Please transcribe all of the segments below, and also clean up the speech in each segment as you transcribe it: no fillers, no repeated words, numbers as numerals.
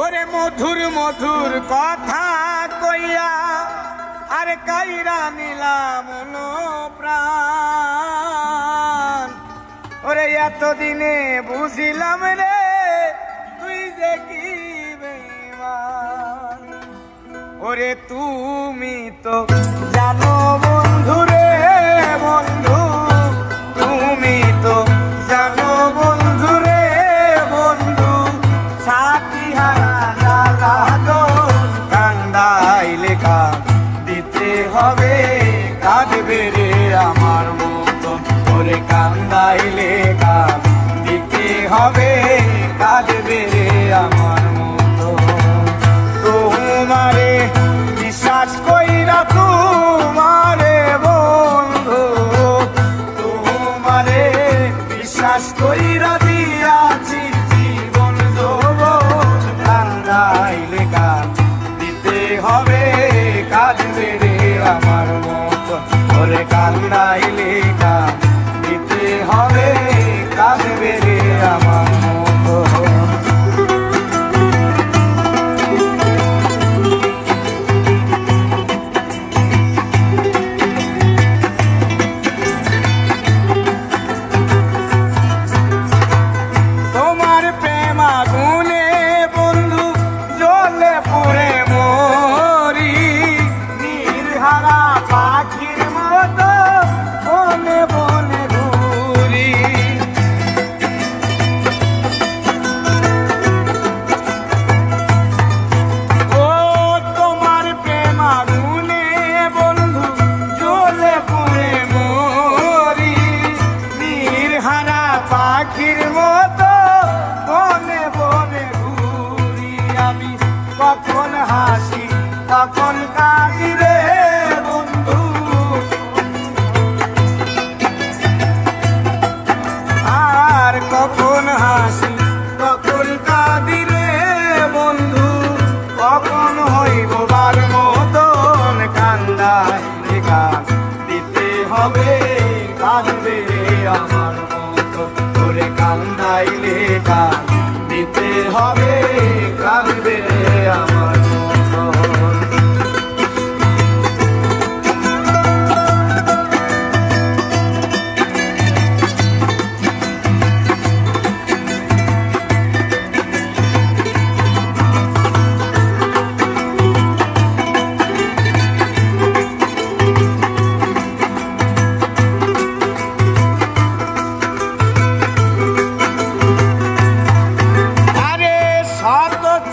ওরে মধুর মধুর কথা কইয়া আর কাইরা নিলাম প্রাণ। ওরে এতদিনে বুঝিলাম রে তুই যে কি বেঈমান। ওরে তুমি তো জানো বন্ধু রে বন্ধু, তুমি তো জানো বন্ধু রে বন্ধু, সাথী হারা জ্বালা তো কান্দাইলে দিতে হবে কাঁদবে রে আমার মতো। ওরে কান্দাইলে দিতে হবে কাঁদবে রে আমার মতো। তোমারে বিশ্বাস কইরা তোমারে বন্ধু, তোমারে বিশ্বাস কইরা দিয়াছি জীবন যৌবন, কান্দাইলে দিতে হবে কাঁদবে রে আমার মতো। ওরে কান্দাইলে দিতে হবে কাঁদবে রে আমার মতো। তোমার প্রেম আগুনে বন্ধু জ্বলে পুড়ে মরি, নির্হারা পাখির মতো বনে বনে ঘুরি। ও তোমার প্রেম আগুনে বন্ধু জ্বলে পুড়ে মরি, নির্হারা পাখির মতো বনে বনে ঘুরি। আমি কখন হাসি কখন কাঁদি রে বন্ধু, আর কখন হাসি কখন কাঁদি রে বন্ধু, কখন হইব বার মতন কান্দাইলে দিতে হবে কাঁদবে আমার মতো। ওরে কান্দাইলে দিতে হবে কাঁদবে আমার মতো।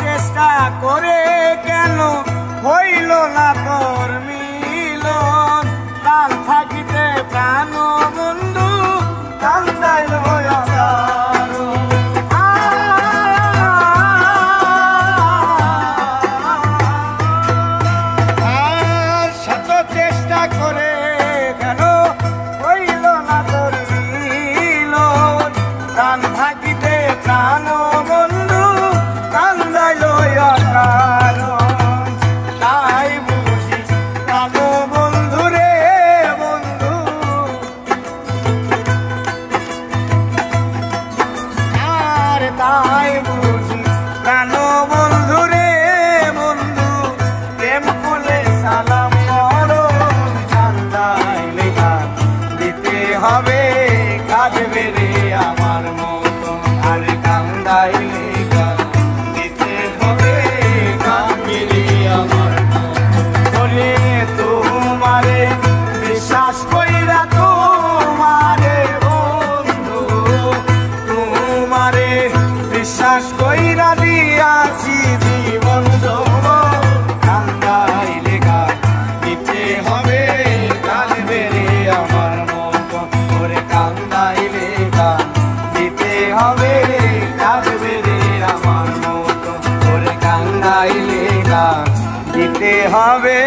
চেষ্টা করে কেন হইল না তোর মিলন, কাল থাকিতে প্রাণ বন্ধু কান্দাইল শত চেষ্টা করে কেন হইল না তোর মিলন, কাল থাকিতে প্রাণ বন্ধু কান্দাইল তাই বুঝি কাঁদো বন্ধু রে বন্ধু, আর তাই বুঝি কাঁদো বন্ধু রে বন্ধু। প্রেম ফুলে সালাম করো কান্দাইলে দিতে হবে কাঁদবে রে আমার মতো। আর কান্দাইলে তোমারে বিশ্বাস কইরা তোমারে বন্ধু, তোমারে বিশ্বাস কইরা দিয়াছি জীবন যৌবন, কান্দাইলে দিতে হবে কাঁদবে রে আমার মতো। ওরে কান্দাইলে দিতে হবে কাঁদবে রে আমার মতো। ওরে কান্দাইলে দিতে হবে